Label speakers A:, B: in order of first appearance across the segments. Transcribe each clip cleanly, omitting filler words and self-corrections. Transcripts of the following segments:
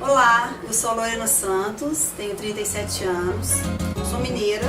A: Olá, eu sou Lorena Santos, tenho 37 anos, sou mineira,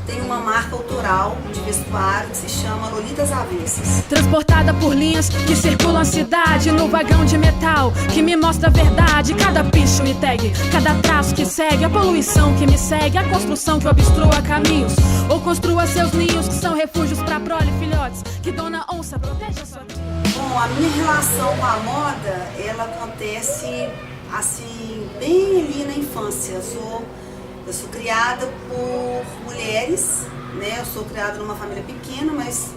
A: tenho uma marca autoral de vestuário que se chama Lolitas Avessas.
B: Transportada por linhas que circulam a cidade no vagão de metal que me mostra a verdade. Cada picho e tag, cada traço que segue, a poluição que me segue, a construção que obstrua caminhos ou construa seus ninhos que são refúgios pra prole, filhotes que Dona Onça protege a sua tribo.
A: Bom, a minha relação com a moda, ela acontece assim, bem ali na infância. Eu sou criada por mulheres, né? Eu sou criada numa família pequena, mas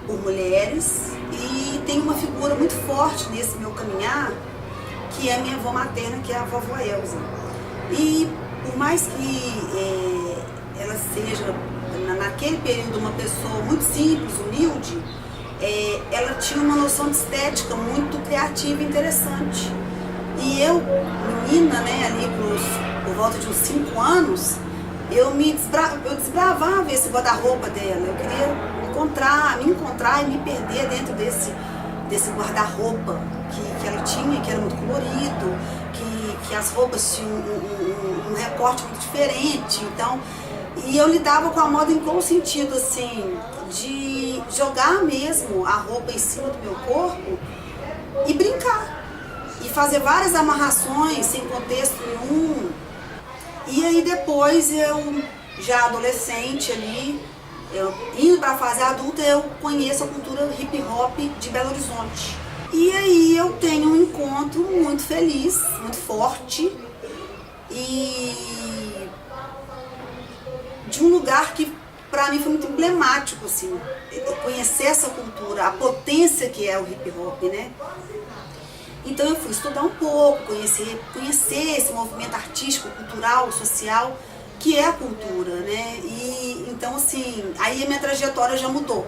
A: por mulheres. E tem uma figura muito forte nesse meu caminhar, que é a minha avó materna, que é a vovó Elza. E por mais que ela seja, naquele período, uma pessoa muito simples, humilde, ela tinha uma noção de estética muito criativa e interessante. E eu, menina, né, ali por volta de uns 5 anos, eu desbravava esse guarda-roupa dela. Eu queria me encontrar e me perder dentro desse guarda-roupa que ela tinha, que era muito colorido, que as roupas tinham um recorte muito diferente. Então, e eu lidava com a moda em qual sentido, assim, de jogar mesmo a roupa em cima do meu corpo e brincar. E fazer várias amarrações sem contexto nenhum. E aí depois eu, já adolescente ali, indo para a fase adulta, eu conheço a cultura hip hop de Belo Horizonte. E aí eu tenho um encontro muito feliz, muito forte, e de um lugar que para mim foi muito emblemático, assim, conhecer essa cultura, a potência que é o hip hop, né? Então eu fui estudar um pouco, conhecer esse movimento artístico, cultural, social, que é a cultura, né? E então, assim, aí a minha trajetória já mudou.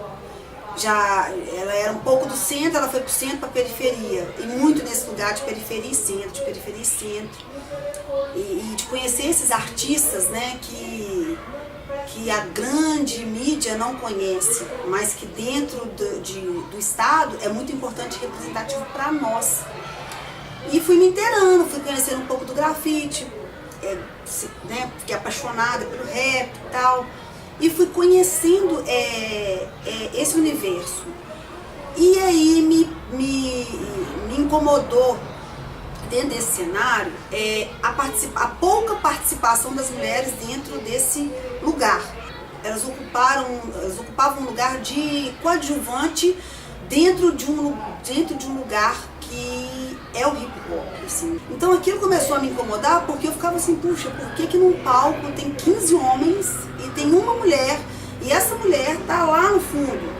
A: Ela era um pouco do centro, ela foi pro centro, pra periferia. E muito nesse lugar de periferia e centro, de periferia e centro. E de conhecer esses artistas, né, que a grande mídia não conhece, mas que dentro do Estado é muito importante e representativo para nós. E fui me inteirando, fui conhecendo um pouco do grafite, né, fiquei apaixonada pelo rap e tal, e fui conhecendo esse universo. E aí me incomodou, dentro desse cenário, a pouca participação das mulheres dentro desse lugar. Elas ocupavam um lugar de coadjuvante dentro de um lugar que é o hip hop, assim. Então aquilo começou a me incomodar, porque eu ficava assim, puxa, por que num palco tem 15 homens e tem uma mulher, e essa mulher tá lá no fundo?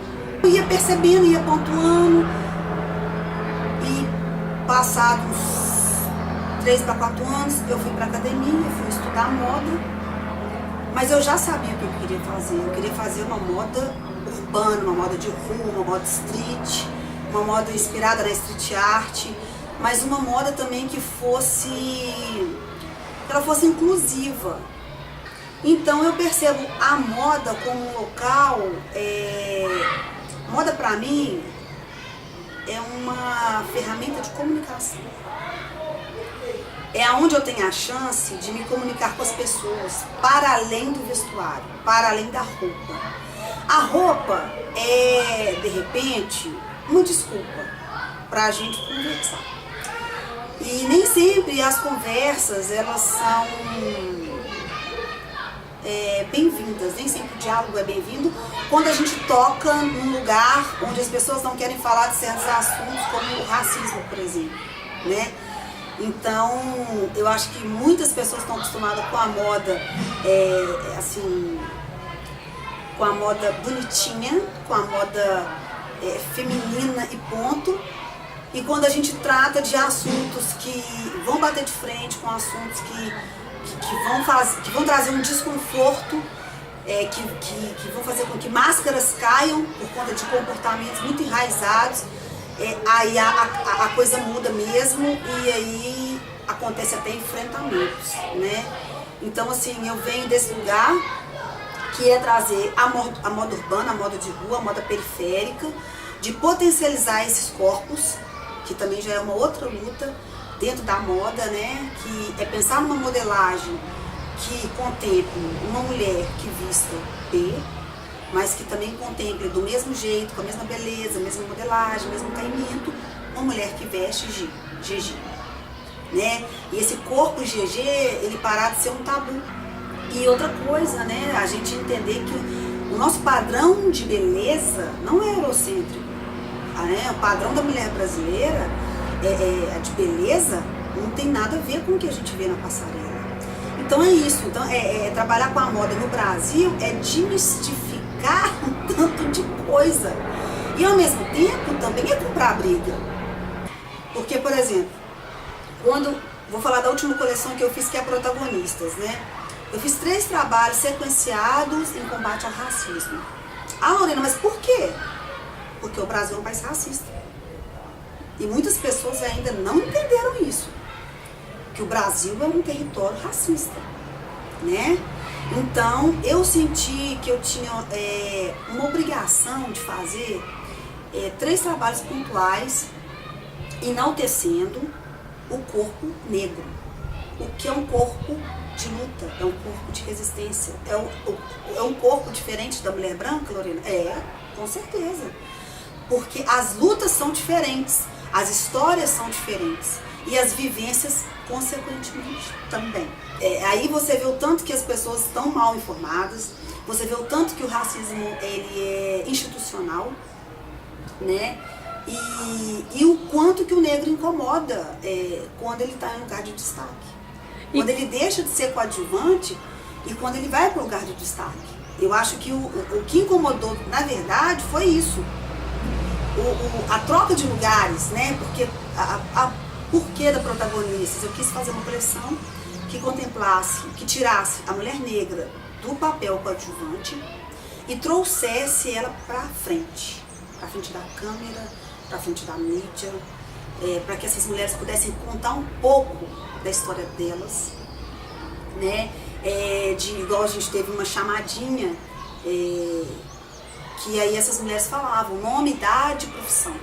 A: Eu ia percebendo, ia pontuando, e passados 3 para 4 anos, eu fui para academia, fui estudar moda, mas eu já sabia o que eu queria fazer. Eu queria fazer uma moda urbana, uma moda de rua, uma moda street, uma moda inspirada na street art, mas uma moda também que ela fosse inclusiva. Então eu percebo a moda como um local, moda para mim é uma ferramenta de comunicação. É onde eu tenho a chance de me comunicar com as pessoas, para além do vestuário, para além da roupa. A roupa é, de repente, uma desculpa para a gente conversar. E nem sempre as conversas, elas são bem-vindas, nem sempre o diálogo é bem-vindo quando a gente toca num lugar onde as pessoas não querem falar de certos assuntos, como o racismo, por exemplo, né? Então, eu acho que muitas pessoas estão acostumadas com a moda, assim, com a moda bonitinha, com a moda feminina e ponto. E quando a gente trata de assuntos que vão bater de frente com assuntos que vão trazer um desconforto, que vão fazer com que máscaras caiam por conta de comportamentos muito enraizados, aí a coisa muda mesmo, e aí acontece até enfrentamentos, né? Então, assim, eu venho desse lugar que é trazer a moda urbana, a moda de rua, a moda periférica, de potencializar esses corpos, que também já é uma outra luta, dentro da moda, né? Que é pensar numa modelagem que contemple uma mulher que vista P, mas que também contemple do mesmo jeito, com a mesma beleza, a mesma modelagem, o mesmo caimento, uma mulher que veste GG, né? E esse corpo GG, ele parar de ser um tabu. E outra coisa, né? A gente entender que o nosso padrão de beleza não é eurocêntrico, né? O padrão da mulher brasileira de beleza não tem nada a ver com o que a gente vê na passarela. Então é isso, então trabalhar com a moda no Brasil é desmistificar um tanto de coisa. E ao mesmo tempo também é comprar briga. Porque, por exemplo, vou falar da última coleção que eu fiz, que é Protagonistas, né? Eu fiz 3 trabalhos sequenciados em combate ao racismo. Ah, Lorena, mas por quê? Porque o Brasil é um país racista. E muitas pessoas ainda não entenderam isso. Que o Brasil é um território racista, né? Então, eu senti que eu tinha uma obrigação de fazer 3 trabalhos pontuais enaltecendo o corpo negro. O que é um corpo de luta, é um corpo de resistência. É um corpo diferente da mulher branca, Lorena? Com certeza. Porque as lutas são diferentes, as histórias são diferentes e as vivências, consequentemente, também. Aí você vê o tanto que as pessoas estão mal informadas, você vê o tanto que o racismo ele é institucional, né? E o quanto que o negro incomoda quando ele está em lugar de destaque. Quando ele deixa de ser coadjuvante e quando ele vai para o lugar de destaque. Eu acho que o que incomodou, na verdade, foi isso. A troca de lugares, né? Porque porquê da Protagonistas? Eu quis fazer uma coleção que contemplasse, que tirasse a mulher negra do papel coadjuvante e trouxesse ela para frente da câmera, para frente da mídia, para que essas mulheres pudessem contar um pouco da história delas, né? Igual a gente teve uma chamadinha que aí essas mulheres falavam nome, idade e profissão,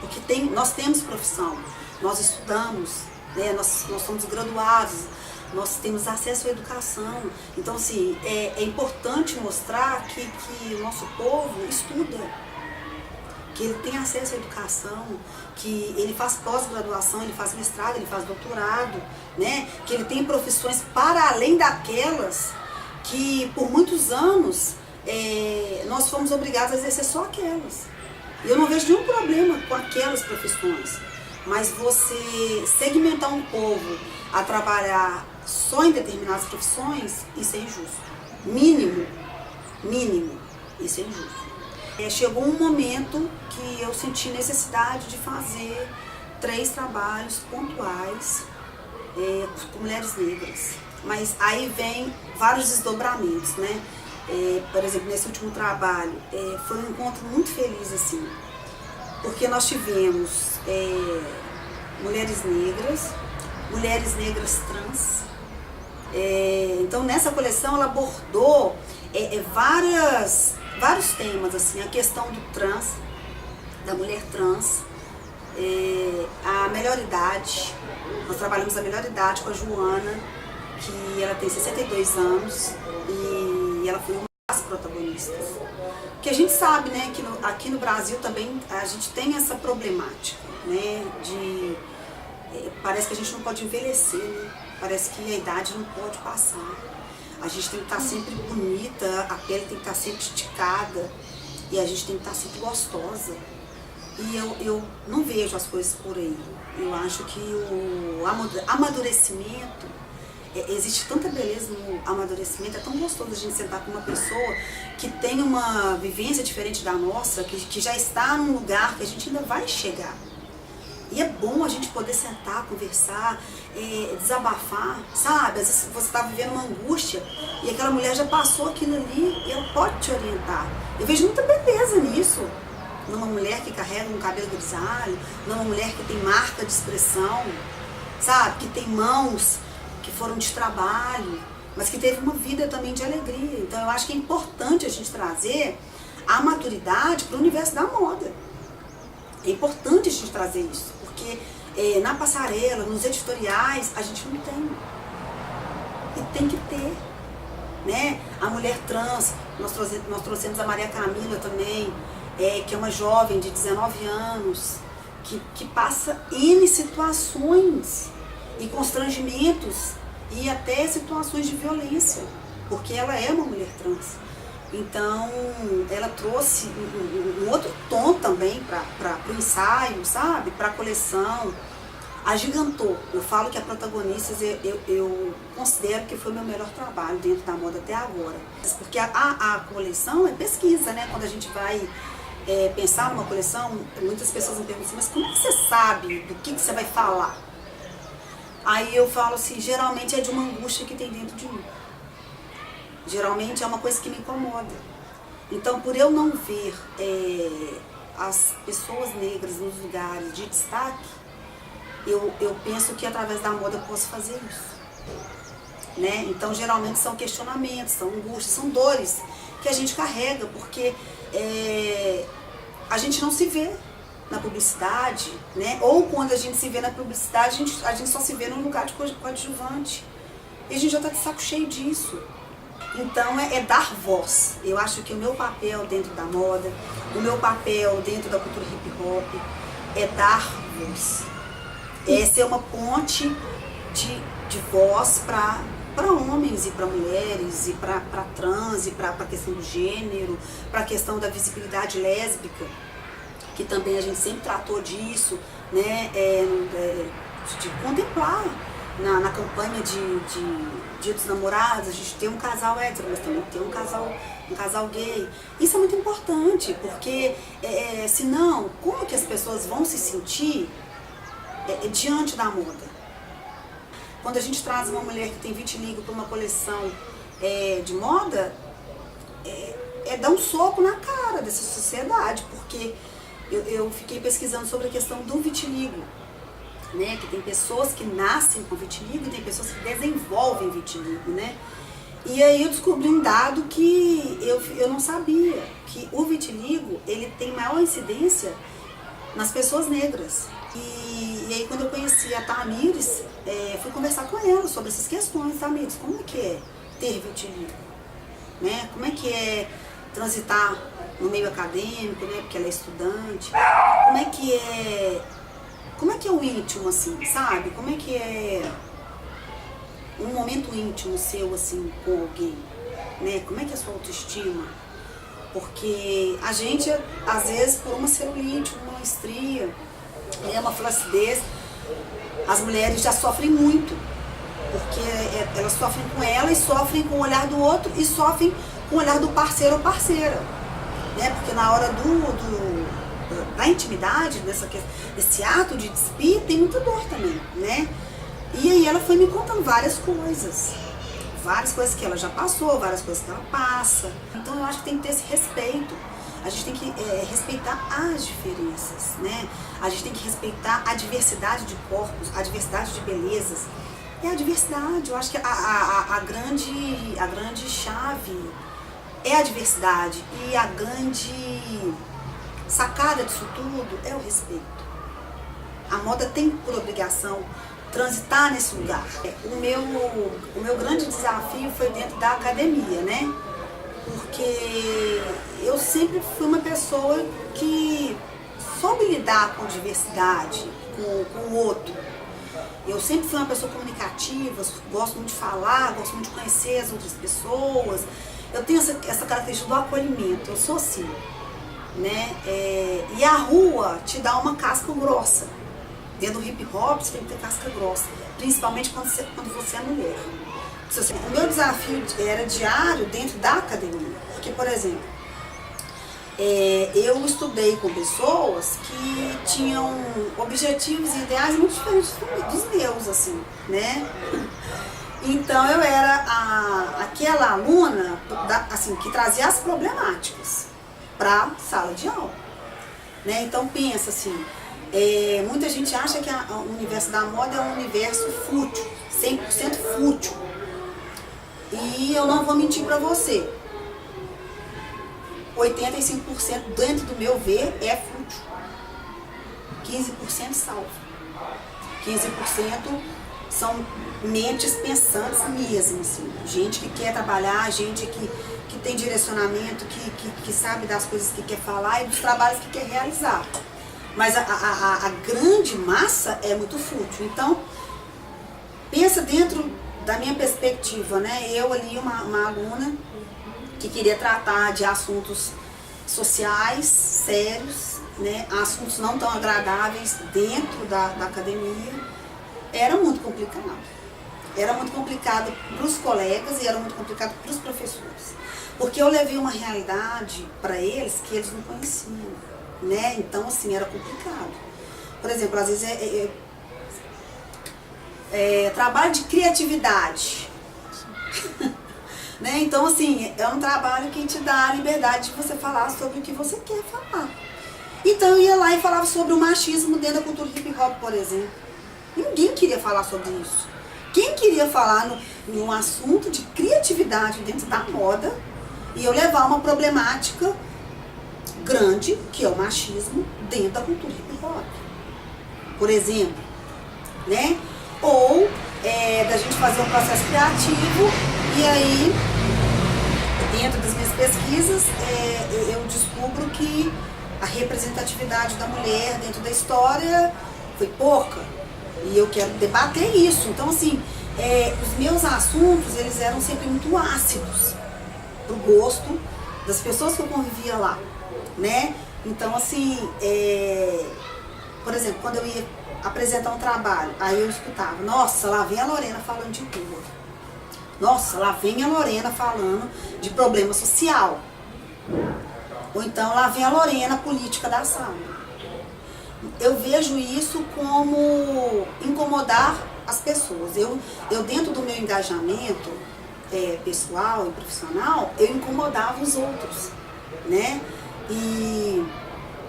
A: porque nós temos profissão, nós estudamos, né? nós somos graduados, nós temos acesso à educação, então assim, é importante mostrar que o nosso povo estuda, que ele tem acesso à educação, que ele faz pós-graduação, ele faz mestrado, ele faz doutorado, né? Que ele tem profissões para além daquelas que por muitos anos nós fomos obrigados a exercer só aquelas. E eu não vejo nenhum problema com aquelas profissões, mas você segmentar um povo a trabalhar só em determinadas profissões, isso é injusto. Mínimo, isso é injusto. Chegou um momento que eu senti necessidade de fazer 3 trabalhos pontuais com mulheres negras. Mas aí vem vários desdobramentos, né? Por exemplo, nesse último trabalho, foi um encontro muito feliz, assim, porque nós tivemos mulheres negras trans. Então, nessa coleção, ela abordou vários temas, assim, a questão do trans, da mulher trans, a melhor idade. Nós trabalhamos a melhor idade com a Joana, que ela tem 62 anos e ela foi uma das protagonistas. Porque a gente sabe, né, que aqui no Brasil também a gente tem essa problemática, né, parece que a gente não pode envelhecer, né? Parece que a idade não pode passar. A gente tem que estar sempre bonita, a pele tem que estar sempre esticada e a gente tem que estar sempre gostosa. E eu não vejo as coisas por aí. Eu acho que o amadurecimento, existe tanta beleza no amadurecimento, é tão gostoso a gente sentar com uma pessoa que tem uma vivência diferente da nossa, que já está num lugar que a gente ainda vai chegar. E é bom a gente poder sentar, conversar, desabafar, sabe? Às vezes você está vivendo uma angústia e aquela mulher já passou aquilo ali e ela pode te orientar. Eu vejo muita beleza nisso. Numa mulher que carrega um cabelo grisalho, numa mulher que tem marca de expressão, sabe? Que tem mãos que foram de trabalho, mas que teve uma vida também de alegria. Então eu acho que é importante a gente trazer a maturidade para o universo da moda. É importante a gente trazer isso, porque na passarela, nos editoriais, a gente não tem. E tem que ter. Né? A mulher trans, nós trouxemos a Maria Camila também, que é uma jovem de 19 anos, que passa N situações e constrangimentos e até situações de violência, porque ela é uma mulher trans. Então, ela trouxe um outro tom também para o ensaio, sabe? Para a coleção. Agigantou. Eu falo que a Protagonistas, eu considero que foi o meu melhor trabalho dentro da moda até agora. Porque a coleção é pesquisa, né? Quando a gente vai pensar numa coleção, muitas pessoas me perguntam assim, mas como é que você sabe do que você vai falar? Aí eu falo assim, geralmente é de uma angústia que tem dentro de mim. Geralmente é uma coisa que me incomoda. Então, por eu não ver as pessoas negras nos lugares de destaque, eu penso que através da moda eu posso fazer isso. Né? Então, geralmente são questionamentos, são angústias, são dores que a gente carrega, porque a gente não se vê na publicidade, né? Ou quando a gente se vê na publicidade, a gente só se vê num lugar de coadjuvante. E a gente já está de saco cheio disso. Então é dar voz. Eu acho que o meu papel dentro da moda, o meu papel dentro da cultura hip hop é dar voz. É ser uma ponte de voz para homens e para mulheres, e para trans, e para a questão do gênero, para a questão da visibilidade lésbica, que também a gente sempre tratou disso, né? De contemplar na campanha de Dia dos Namorados, a gente tem um casal hétero, mas também tem um casal gay. Isso é muito importante, porque senão, como que as pessoas vão se sentir diante da moda? Quando a gente traz uma mulher que tem vitiligo para uma coleção de moda, dar um soco na cara dessa sociedade, porque eu fiquei pesquisando sobre a questão do vitiligo, né? Que tem pessoas que nascem com vitiligo e tem pessoas que desenvolvem vitiligo, né? E aí eu descobri um dado que eu não sabia, que o vitiligo, ele tem maior incidência nas pessoas negras. E aí quando eu conheci a Tamires, fui conversar com ela sobre essas questões. Tamires, como é que é ter vitiligo? Né? Como é que é transitar no meio acadêmico, né? Porque ela é estudante. Como é que é o íntimo, assim, sabe? Como é que é um momento íntimo seu, assim, com alguém, né? Como é que é a sua autoestima? Porque a gente, às vezes, por uma celulite, uma estria, uma flacidez, as mulheres já sofrem muito, porque elas sofrem com ela e sofrem com o olhar do outro e sofrem com o olhar do parceiro ou parceira, né? Porque na hora da intimidade, desse ato de despir, tem muita dor também, né? E aí ela foi me contando várias coisas que ela já passou, várias coisas que ela passa. Então eu acho que tem que ter esse respeito. A gente tem que respeitar as diferenças, né? A gente tem que respeitar a diversidade de corpos, a diversidade de belezas. É a diversidade. Eu acho que a grande chave é a diversidade. E a grande sacada disso tudo é o respeito. A moda tem por obrigação transitar nesse lugar. O meu grande desafio foi dentro da academia, né? Porque eu sempre fui uma pessoa que soube lidar com diversidade, com o outro. Eu sempre fui uma pessoa comunicativa, gosto muito de falar, gosto muito de conhecer as outras pessoas. Eu tenho essa característica do acolhimento, eu sou assim, né? E a rua te dá uma casca grossa. Dentro do hip hop você tem que ter casca grossa, principalmente quando você é mulher. O meu desafio era diário dentro da academia, porque, por exemplo, eu estudei com pessoas que tinham objetivos e ideais muito diferentes dos meus, assim, né? Então eu era aquela aluna assim, que trazia as problemáticas para a sala de aula, né? Então pensa assim, muita gente acha que o universo da moda é um universo fútil, 100% fútil. E eu não vou mentir para você, 85% dentro do meu ver é fútil, 15% salvo. 15% são mentes pensantes mesmo, assim, gente que quer trabalhar, gente que tem direcionamento, que sabe das coisas que quer falar e dos trabalhos que quer realizar. Mas a grande massa é muito fútil. Então, pensa dentro da minha perspectiva, né? Eu ali, uma aluna que queria tratar de assuntos sociais, sérios, né? Assuntos não tão agradáveis dentro da academia, era muito complicado. Era muito complicado para os colegas e era muito complicado para os professores. Porque eu levei uma realidade para eles que eles não conheciam, né? Então, assim, era complicado. Por exemplo, às vezes trabalho de criatividade. Né? Então, assim, é um trabalho que te dá a liberdade de você falar sobre o que você quer falar. Então, eu ia lá e falava sobre o machismo dentro da cultura hip hop, por exemplo. Ninguém queria falar sobre isso. Quem queria falar num assunto de criatividade dentro da moda e eu levar uma problemática grande, que é o machismo, dentro da cultura hip hop, por exemplo, né? Ou da gente fazer um processo criativo e aí, dentro das minhas pesquisas, eu descubro que a representatividade da mulher dentro da história foi pouca e eu quero debater isso. Então, assim, os meus assuntos, eles eram sempre muito ácidos pro gosto das pessoas que eu convivia lá, né? Então, assim, por exemplo, quando eu ia apresentar um trabalho, aí eu escutava, nossa, lá vem a Lorena falando de rua. Nossa, lá vem a Lorena falando de problema social. Ou então, lá vem a Lorena, política da ação. Eu vejo isso como incomodar as pessoas. Eu dentro do meu engajamento pessoal e profissional, eu incomodava os outros, né?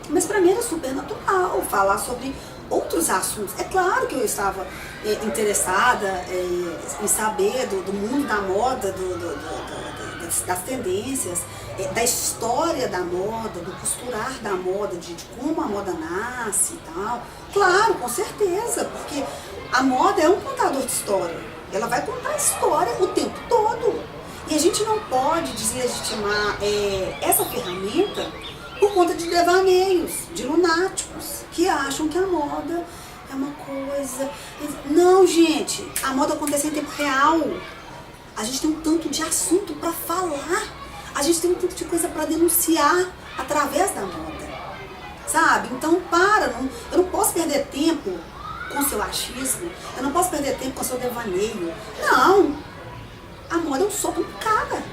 A: Mas para mim era super natural falar sobre outros assuntos. É claro que eu estava interessada em saber do mundo da moda, das tendências, da história da moda, do costurar da moda, de como a moda nasce e tal. Claro, com certeza, porque a moda é um contador de história. Ela vai contar a história o tempo todo. E a gente não pode deslegitimar essa ferramenta por conta de devaneios, de lunáticos, que acham que a moda é uma coisa... Não, gente, a moda acontece em tempo real. A gente tem um tanto de assunto para falar. A gente tem um tanto de coisa para denunciar através da moda, sabe? Então, eu não posso perder tempo com seu achismo, eu não posso perder tempo com seu devaneio. Não, a moda é um soco no cara.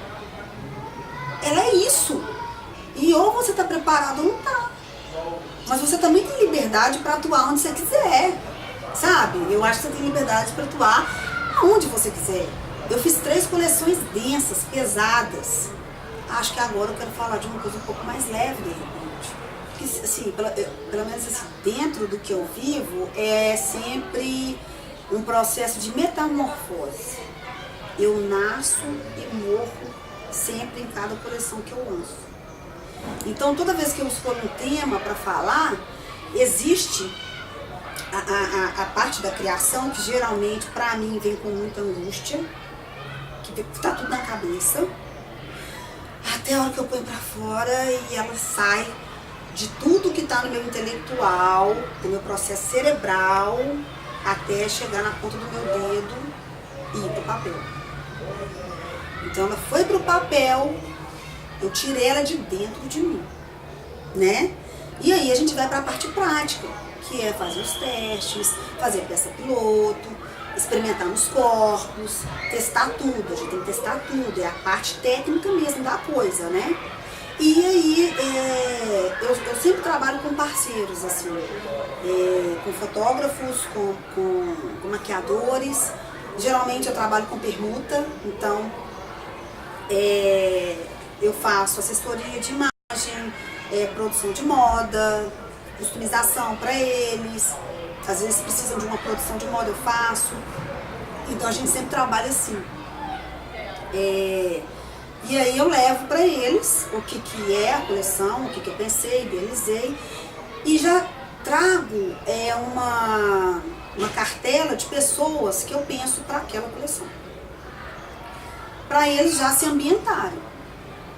A: Ela é isso. E ou você está preparado ou não está. Mas você também tem liberdade para atuar onde você quiser, sabe? Eu acho que você tem liberdade para atuar aonde você quiser. Eu fiz 3 coleções densas, pesadas. Acho que agora eu quero falar de uma coisa um pouco mais leve, de repente. Porque, assim, pelo menos assim, dentro do que eu vivo, é sempre um processo de metamorfose. Eu nasço e morro sempre em cada coleção que eu lanço. Então, toda vez que eu escolho um tema para falar, existe a parte da criação, que geralmente, para mim, vem com muita angústia, que tá tudo na cabeça, até a hora que eu ponho para fora e ela sai de tudo que tá no meu intelectual, do meu processo cerebral, até chegar na ponta do meu dedo e ir pro papel. Então, ela foi pro papel, eu tirei ela de dentro de mim, né? E aí a gente vai para a parte prática, que é fazer os testes, fazer a peça piloto, experimentar nos corpos, testar tudo. A gente tem que testar tudo, é a parte técnica mesmo da coisa, né? E aí eu sempre trabalho com parceiros, assim, com fotógrafos, com maquiadores. Geralmente eu trabalho com permuta, então eu faço assessoria de imagem, produção de moda, customização para eles. Às vezes precisam de uma produção de moda, eu faço. Então a gente sempre trabalha assim. E aí eu levo para eles o que é a coleção, o que eu pensei, idealizei. E já trago uma cartela de pessoas que eu penso para aquela coleção. Para eles já se ambientarem,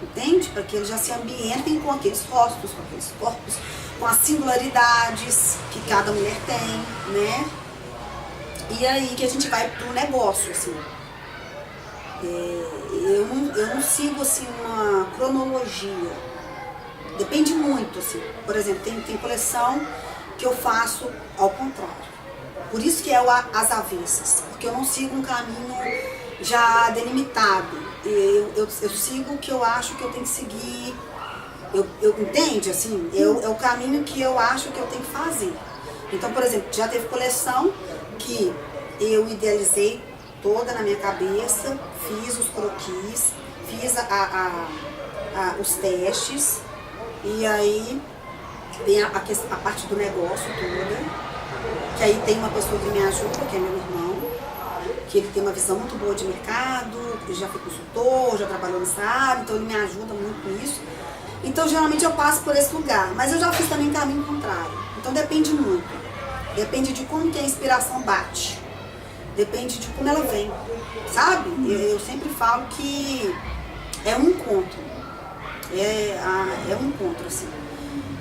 A: entende? Para que eles já se ambientem com aqueles rostos, com aqueles corpos, com as singularidades que cada mulher tem, né? E aí que a gente vai pro negócio, assim. Eu não sigo, assim, uma cronologia. Depende muito, assim. Por exemplo, tem coleção que eu faço ao contrário. Por isso que é as avessas, porque eu não sigo um caminho já delimitado. Eu sigo o que eu acho que eu tenho que seguir. Entende? Assim, é o caminho que eu acho que eu tenho que fazer. Então, por exemplo, já teve coleção que eu idealizei toda na minha cabeça, fiz os croquis, fiz os testes, e aí vem a parte do negócio toda, que aí tem uma pessoa que me ajuda, que é meu irmão, que ele tem uma visão muito boa de mercado, ele já foi consultor, já trabalhou nessa área, então ele me ajuda muito nisso. Então geralmente eu passo por esse lugar, mas eu já fiz também caminho contrário, então depende muito, depende de como que a inspiração bate. Depende de como ela vem, sabe? Eu sempre falo que é um encontro. É um encontro, assim.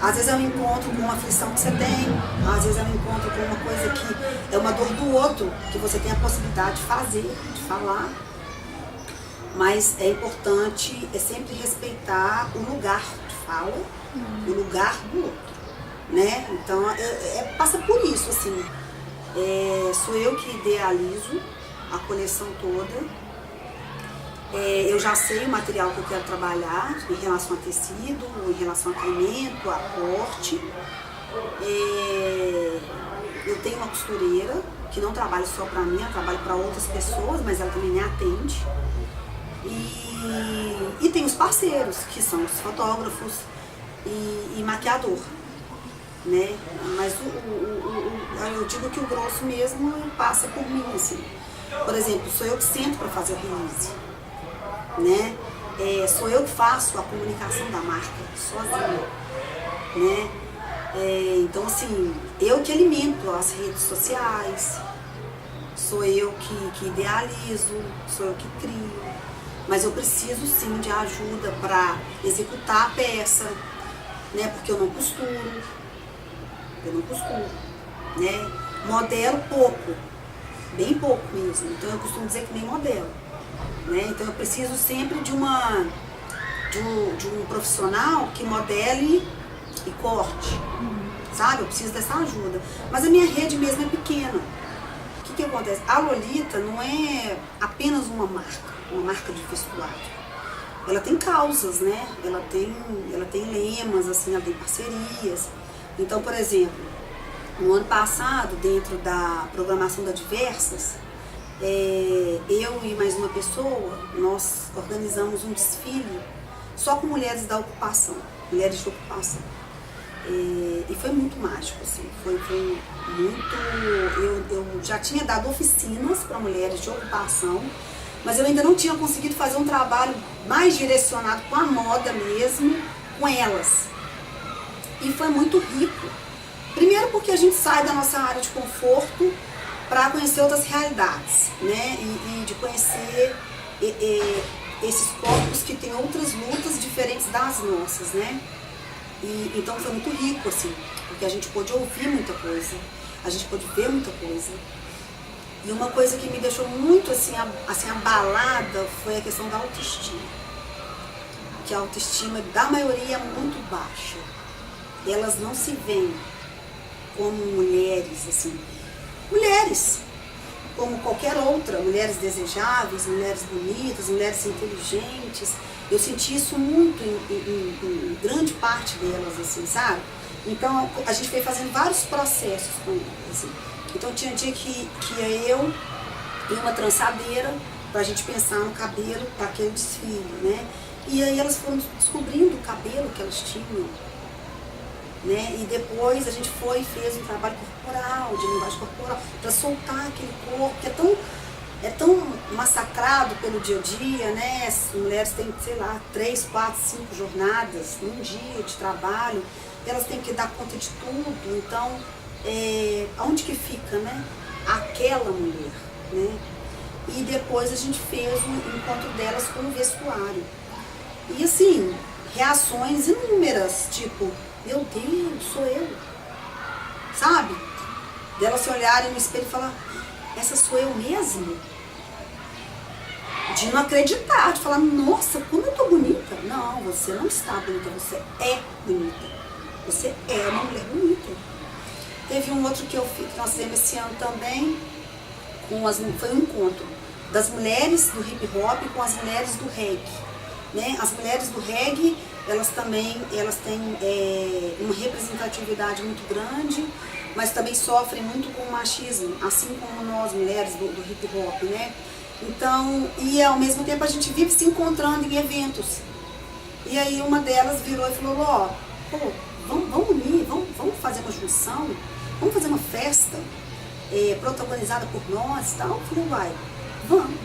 A: Às vezes é um encontro com uma aflição que você tem, às vezes é um encontro com uma coisa que é uma dor do outro, que você tem a possibilidade de fazer, de falar. Mas é importante sempre respeitar o lugar de fala, o lugar do outro, né? Então, passa por isso, assim. Sou eu que idealizo a coleção toda. Eu já sei o material que eu quero trabalhar em relação a tecido, em relação a caimento, a corte. Eu tenho uma costureira que não trabalha só para mim, ela trabalha para outras pessoas, mas ela também me atende. E tem os parceiros, que são os fotógrafos e maquiador. Né? Mas eu digo que o grosso mesmo passa por mim, assim. Por exemplo, sou eu que sento para fazer o release, né? Sou eu que faço a comunicação da marca sozinha, né? Então, assim, eu que alimento as redes sociais, sou eu que idealizo, sou eu que crio, mas eu preciso sim de ajuda para executar a peça, né? Porque eu não costuro, né? Modelo pouco, bem pouco mesmo, então eu costumo dizer que nem modelo, né? Então eu preciso sempre de um profissional que modele e corte, sabe? Eu preciso dessa ajuda, mas a minha rede mesmo é pequena. O que acontece? A Lolita não é apenas uma marca de vestuário. Ela tem causas, né? Ela tem lemas, assim, ela tem parcerias. Então, por exemplo, no ano passado, dentro da programação da Diversas, eu e mais uma pessoa, nós organizamos um desfile só com mulheres da ocupação, mulheres de ocupação. E foi muito mágico, assim, foi muito... Eu já tinha dado oficinas para mulheres de ocupação, mas eu ainda não tinha conseguido fazer um trabalho mais direcionado com a moda mesmo, com elas. E foi muito rico. Primeiro porque a gente sai da nossa área de conforto para conhecer outras realidades, né? E de conhecer esses corpos que têm outras lutas diferentes das nossas, né? Então foi muito rico, assim, porque a gente pôde ouvir muita coisa, a gente pôde ver muita coisa. E uma coisa que me deixou muito assim abalada foi a questão da autoestima. Que a autoestima da maioria é muito baixa. Elas não se veem como mulheres, assim, mulheres, como qualquer outra, mulheres desejáveis, mulheres bonitas, mulheres inteligentes. Eu senti isso muito em grande parte delas, assim, sabe? Então a gente foi fazendo vários processos com elas, assim. Então tinha dia que ia eu e uma trançadeira pra gente pensar no cabelo para aquele desfile, né? E aí elas foram descobrindo o cabelo que elas tinham, né? E depois a gente foi e fez um trabalho corporal, de linguagem corporal, para soltar aquele corpo que é tão massacrado pelo dia a dia, né? As mulheres têm, sei lá, 3, 4, 5 jornadas num dia de trabalho, elas têm que dar conta de tudo, então, aonde que fica, né? aquela mulher, né? E depois a gente fez um encontro delas com o vestuário. E assim, reações inúmeras, tipo, meu Deus, sou eu. Sabe? Delas se olharem no espelho e falar, essa sou eu mesmo? De não acreditar, de falar, nossa, como eu tô bonita. Não, você não está bonita, você é bonita. Você é uma mulher bonita. Teve um outro que nós fizemos esse ano também, foi um encontro das mulheres do hip hop com as mulheres do reggae. Né? As mulheres do reggae, elas têm uma representatividade muito grande, mas também sofrem muito com o machismo, assim como nós, mulheres do hip hop, né? Então, e ao mesmo tempo a gente vive se encontrando em eventos. E aí uma delas virou e falou, ó, pô, vamos unir, vamos fazer uma junção, vamos fazer uma festa protagonizada por nós e tal. Eu falei, vai, vamos.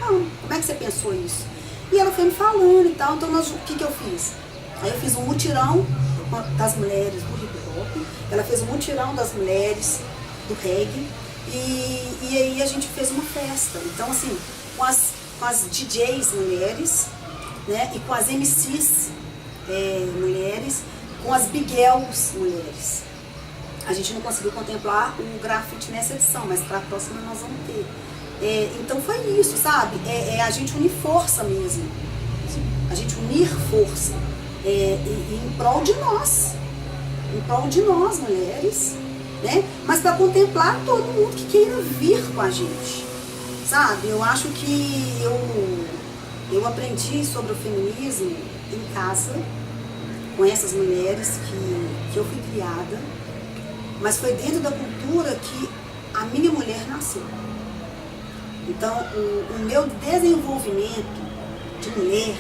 A: Como é que você pensou isso? E ela foi me falando e tal, então o que eu fiz? Aí eu fiz um mutirão das mulheres do hip hop, ela fez um mutirão das mulheres do reggae, e aí a gente fez uma festa. Então assim, com as DJs mulheres, né, e com as MCs mulheres, com as Big Girls mulheres. A gente não conseguiu contemplar o grafite nessa edição, mas para a próxima nós vamos ter. Então foi isso, sabe? A gente unir força mesmo. A gente unir força em prol de nós, mulheres, né? Mas para contemplar todo mundo que queira vir com a gente, sabe? Eu acho que eu aprendi sobre o feminismo em casa, com essas mulheres que eu fui criada, mas foi dentro da cultura que a minha mulher nasceu. Então, o meu desenvolvimento de mulher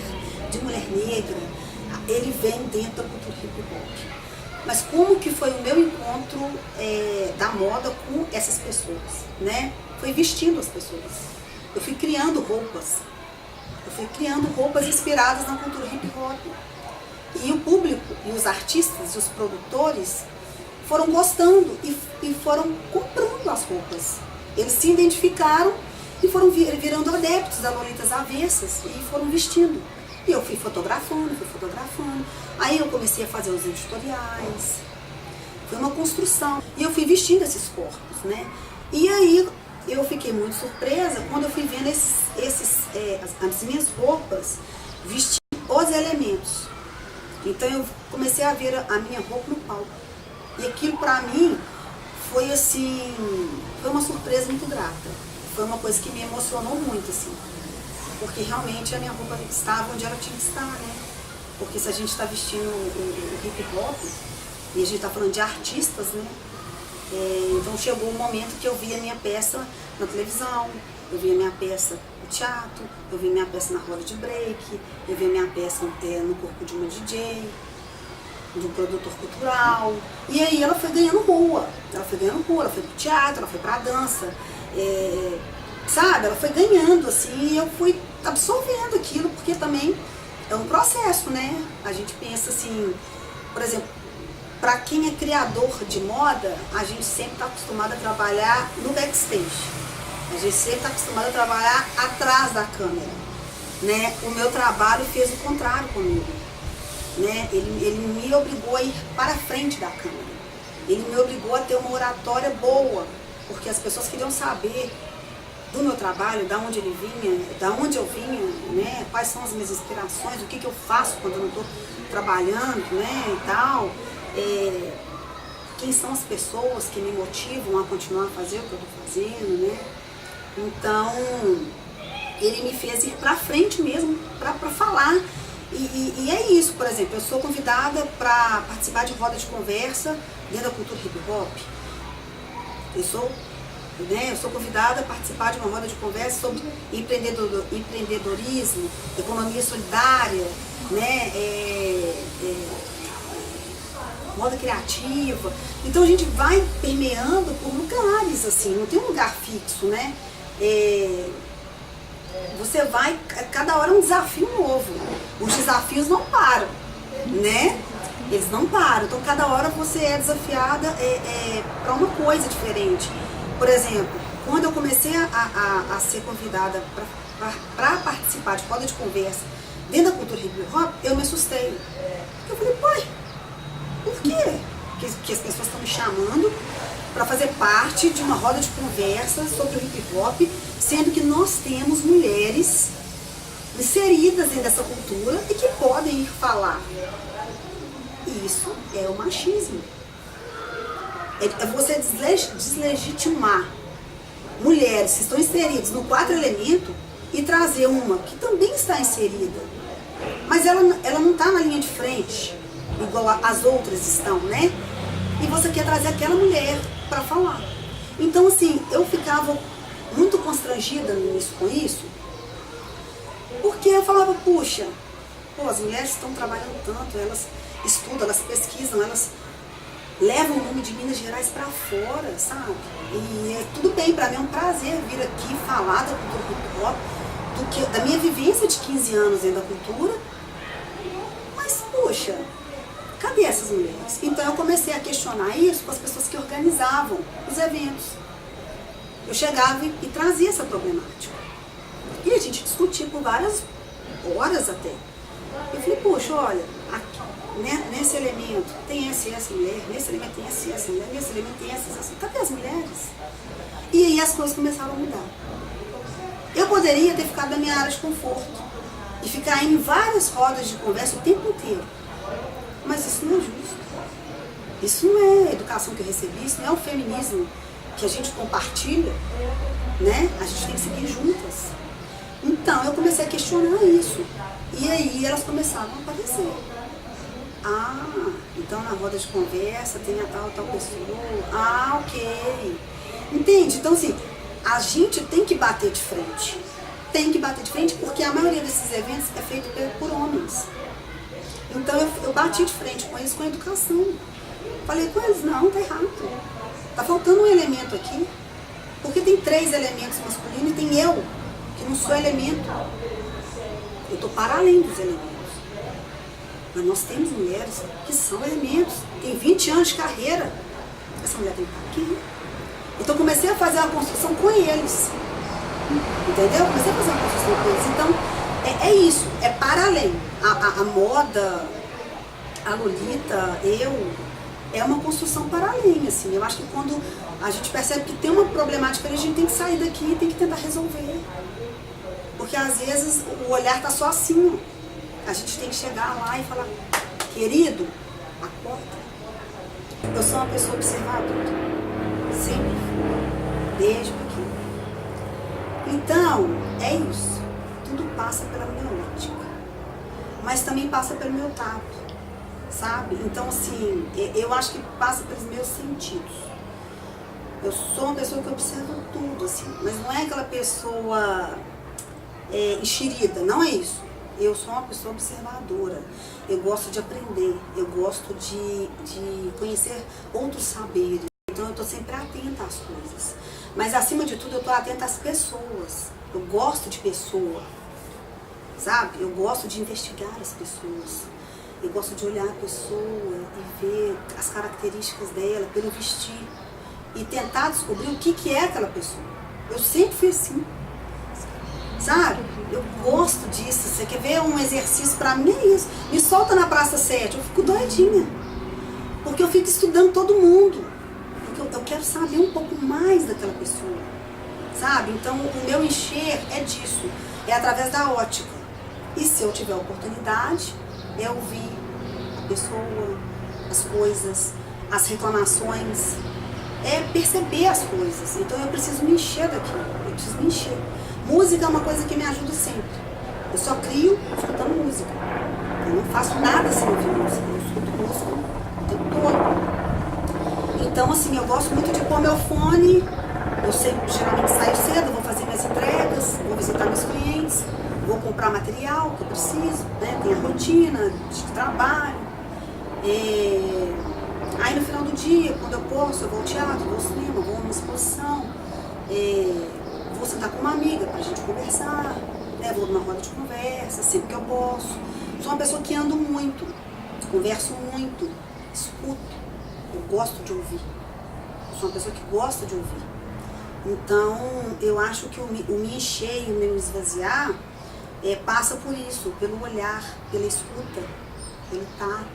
A: negra, ele vem dentro da cultura hip hop. Mas como que foi o meu encontro da moda com essas pessoas, né? Foi vestindo as pessoas. Eu fui criando roupas. Inspiradas na cultura hip hop. E o público, e os artistas, e os produtores foram gostando e foram comprando as roupas. Eles se identificaram e foram virando adeptos da Lolitas Avessas e foram vestindo. E eu fui fotografando. Aí eu comecei a fazer os editoriais. Foi uma construção. E eu fui vestindo esses corpos, né? E aí eu fiquei muito surpresa quando eu fui vendo as minhas roupas vestindo os elementos. Então eu comecei a ver a minha roupa no palco. E aquilo pra mim foi assim, foi uma surpresa muito grata. Foi uma coisa que me emocionou muito, assim. Porque realmente a minha roupa estava onde ela tinha que estar, né? Porque se a gente está vestindo o hip hop, e a gente está falando de artistas, né? Então chegou um momento que eu vi a minha peça na televisão, eu vi a minha peça no teatro, eu vi a minha peça na roda de break, eu vi a minha peça no corpo de uma DJ, de um produtor cultural. E aí ela foi ganhando rua, ela foi pro teatro, ela foi pra dança, sabe? Ela foi ganhando, assim, e eu fui absorvendo aquilo, porque também é um processo, né? A gente pensa assim, por exemplo, para quem é criador de moda, a gente sempre está acostumado a trabalhar no backstage. A gente sempre está acostumado a trabalhar atrás da câmera, né? O meu trabalho fez o contrário comigo, né? Ele me obrigou a ir para a frente da câmera. Ele me obrigou a ter uma oratória boa, porque as pessoas queriam saber do meu trabalho, da onde ele vinha, da onde eu vinha, né? Quais são as minhas inspirações, o que eu faço quando eu não estou trabalhando, né? E tal. Quem são as pessoas que me motivam a continuar a fazer o que eu estou fazendo, né? Então, ele me fez ir para frente mesmo, para falar. E é isso, por exemplo, eu sou convidada para participar de roda de conversa dentro da cultura hip hop. Eu sou convidada a participar de uma roda de conversa sobre empreendedorismo, economia solidária, né? Moda criativa. Então a gente vai permeando por lugares, assim, não tem um lugar fixo, né? Você vai, cada hora é um desafio novo. Os desafios não param, né? Eles não param. Então cada hora você é desafiada para uma coisa diferente. Por exemplo, quando eu comecei a ser convidada para participar de roda de conversa dentro da cultura hip hop, eu me assustei. Eu falei, pai, por quê? Que as pessoas estão me chamando para fazer parte de uma roda de conversa sobre o hip hop, sendo que nós temos mulheres inseridas dentro dessa cultura e que podem ir falar. Isso é o machismo. É você deslegitimar mulheres que estão inseridas no 4 elemento e trazer uma que também está inserida, mas ela não está na linha de frente, igual as outras estão, né? E você quer trazer aquela mulher para falar. Então, assim, eu ficava muito constrangida com isso, porque eu falava, puxa, as mulheres estão trabalhando tanto, elas estudam, elas pesquisam, elas levam o nome de Minas Gerais para fora, sabe? E tudo bem, para mim é um prazer vir aqui falar da cultura hip hop, da minha vivência de 15 anos dentro da cultura, mas, poxa, cadê essas mulheres? Então eu comecei a questionar isso com as pessoas que organizavam os eventos. Eu chegava e trazia essa problemática. E a gente discutia por várias horas até. Eu falei, poxa, olha, aqui, né, nesse elemento tem essa mulher, nesse elemento tem essa mulher, nesse elemento tem essa. Cadê as mulheres? E aí as coisas começaram a mudar. Eu poderia ter ficado na minha área de conforto e ficar em várias rodas de conversa o tempo inteiro. Mas isso não é justo. Isso não é a educação que eu recebi, isso não é o feminismo que a gente compartilha, né? A gente tem que seguir juntas. Então eu comecei a questionar isso. E aí elas começaram a aparecer. Ah, então na roda de conversa tem a tal pessoa. Ah, ok. Entende? Então assim, a gente tem que bater de frente. Tem que bater de frente porque a maioria desses eventos é feito por homens. Então eu bati de frente com eles com a educação. Falei com eles, não, tá errado. Tá faltando um elemento aqui. Porque tem 3 elementos masculinos e tem eu, que não sou elemento. Eu tô para além dos elementos. Mas nós temos mulheres que são elementos. Tem 20 anos de carreira. Essa mulher tem que estar aqui. Então comecei a fazer uma construção com eles. Entendeu? Comecei a fazer uma construção com eles. Então é isso, é para além. A moda, a Lolita, é uma construção para além, assim. Eu acho que quando a gente percebe que tem uma problemática, a gente tem que sair daqui e tem que tentar resolver. Porque às vezes o olhar tá só assim, ó. A gente tem que chegar lá e falar, querido, acorda. Eu sou uma pessoa observadora. Sempre fui. Desde pequeno. Então, é isso. Tudo passa pela minha ótica. Mas também passa pelo meu tato, sabe? Então, assim, eu acho que passa pelos meus sentidos. Eu sou uma pessoa que observa tudo, assim, mas não é aquela pessoa enxerida, não é isso. Eu sou uma pessoa observadora, eu gosto de aprender, eu gosto de conhecer outros saberes. Então, eu estou sempre atenta às coisas. Mas, acima de tudo, eu estou atenta às pessoas. Eu gosto de pessoa. Sabe? Eu gosto de investigar as pessoas. Eu gosto de olhar a pessoa e ver as características dela, pelo vestir. E tentar descobrir o que é aquela pessoa. Eu sempre fui assim. Sabe? Eu gosto disso. Você quer ver um exercício? Pra mim é isso. Me solta na Praça 7, eu fico doidinha. Porque eu fico estudando todo mundo. Porque eu quero saber um pouco mais daquela pessoa. Sabe? Então o meu encher é disso. É através da ótica. E se eu tiver oportunidade, é ouvir a pessoa, as coisas, as reclamações, é perceber as coisas. Então eu preciso me encher daquilo, eu preciso me encher. Música é uma coisa que me ajuda sempre. Eu só crio escutando música. Eu não faço nada sem ouvir música, eu escuto música o tempo todo. Então assim, eu gosto muito de pôr meu fone, eu sempre geralmente saio cedo, vou fazer minhas entregas, vou visitar meus clientes, vou comprar material que eu preciso, né? Tem a rotina de trabalho. Aí no final do dia, quando eu posso, eu vou ao teatro, vou ao cinema, vou a uma exposição, vou sentar com uma amiga pra gente conversar, né? Vou numa roda de conversa, sempre que eu posso. Sou uma pessoa que ando muito, converso muito, escuto, eu gosto de ouvir. Sou uma pessoa que gosta de ouvir. Então, eu acho que o me encher e o me esvaziar passa por isso, pelo olhar, pela escuta, pelo tato,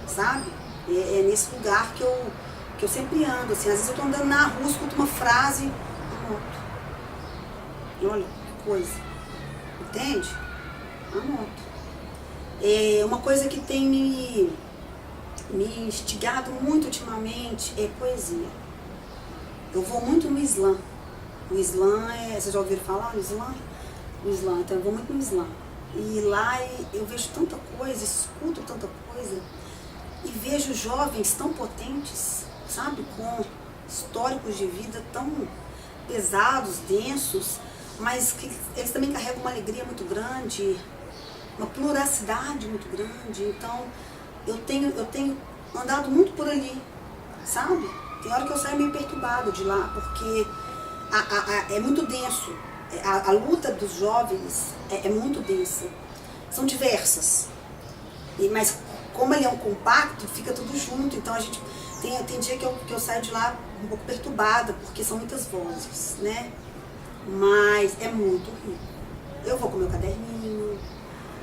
A: sabe? É nesse lugar que eu sempre ando, assim. Às vezes eu tô andando na rua, escuto uma frase, anoto. Olha, que coisa. Entende? Anoto. Uma coisa que tem me instigado muito ultimamente é poesia. Eu vou muito no Islã. O Islã vocês já ouviram falar no Islã? O Islã, então eu vou muito no Islã. E lá eu vejo tanta coisa, escuto tanta coisa, e vejo jovens tão potentes, sabe? Com históricos de vida tão pesados, densos, mas que eles também carregam uma alegria muito grande, uma pluralidade muito grande. Então eu tenho andado muito por ali, sabe? Tem hora que eu saio meio perturbada de lá, porque é muito denso. A luta dos jovens é muito densa. São diversas. Mas como ele é um compacto, fica tudo junto. Então a gente tem dia que eu saio de lá um pouco perturbada, porque são muitas vozes, né? Mas é muito rico. Eu vou com meu caderninho,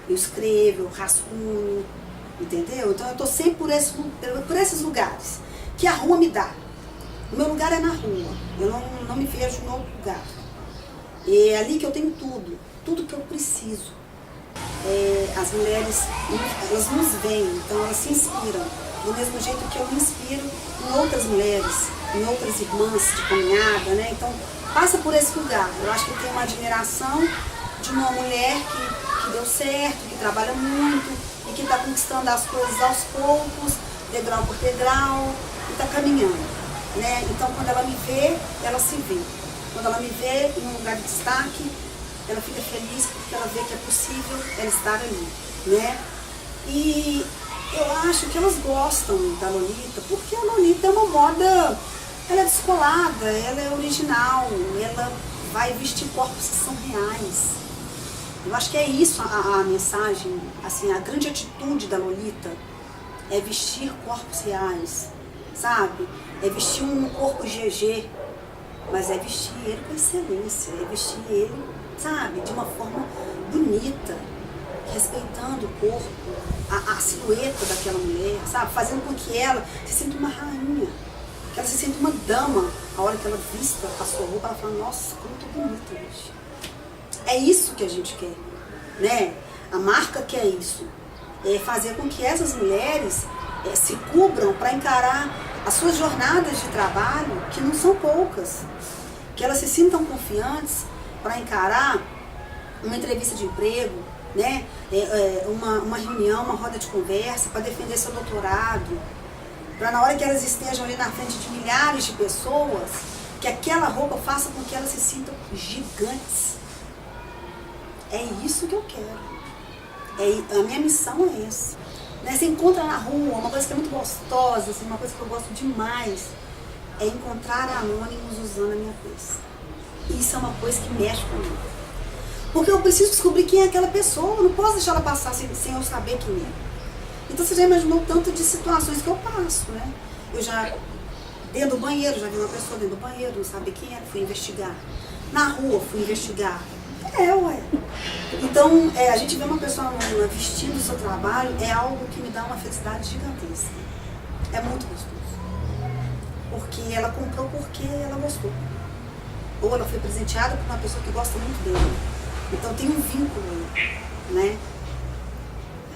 A: eu escrevo, eu rascunho, entendeu? Então eu tô sempre por esses lugares que a rua me dá. O meu lugar é na rua, eu não me vejo em outro lugar. É ali que eu tenho tudo que eu preciso. As mulheres, elas nos veem, então elas se inspiram. Do mesmo jeito que eu me inspiro em outras mulheres, em outras irmãs de caminhada, né? Então passa por esse lugar. Eu acho que eu tenho uma admiração de uma mulher que deu certo, que trabalha muito e que está conquistando as coisas aos poucos, degrau por degrau, e está caminhando. Né? Então, quando ela me vê, ela se vê. Quando ela me vê em um lugar de destaque, ela fica feliz porque ela vê que é possível ela estar ali, né? E eu acho que elas gostam da Lolita, porque a Lolita é uma moda, ela é descolada, ela é original, ela vai vestir corpos que são reais. Eu acho que é isso a mensagem, assim, a grande atitude da Lolita é vestir corpos reais, sabe? É vestir um corpo GG, mas é vestir ele com excelência, é vestir ele, sabe, de uma forma bonita, respeitando o corpo, a silhueta daquela mulher, sabe, fazendo com que ela se sinta uma rainha, que ela se sinta uma dama. A hora que ela vista a sua roupa, ela fala, nossa, como eu tô bonita hoje. É isso que a gente quer, né? A marca quer isso, é fazer com que essas mulheres se cubram para encarar as suas jornadas de trabalho, que não são poucas, que elas se sintam confiantes para encarar uma entrevista de emprego, né? Uma reunião, uma roda de conversa, para defender seu doutorado, para na hora que elas estejam ali na frente de milhares de pessoas, que aquela roupa faça com que elas se sintam gigantes. É isso que eu quero. A minha missão é essa. Né? Você encontra na rua, uma coisa que é muito gostosa, assim, uma coisa que eu gosto demais, é encontrar anônimos usando a minha peça. Isso é uma coisa que mexe comigo. Porque eu preciso descobrir quem é aquela pessoa, eu não posso deixar ela passar sem eu saber quem é. Então você já imaginou tanto de situações que eu passo, né? Eu já, dentro do banheiro, já vi uma pessoa dentro do banheiro, não sabe quem era, fui investigar. Na rua, fui investigar. Ué. Então, a gente vê uma pessoa anônima vestindo o seu trabalho, é algo que me dá uma felicidade gigantesca. É muito gostoso. Porque ela comprou porque ela gostou. Ou ela foi presenteada por uma pessoa que gosta muito dele. Então tem um vínculo aí, né?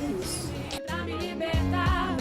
A: É isso.
B: Pra me libertar,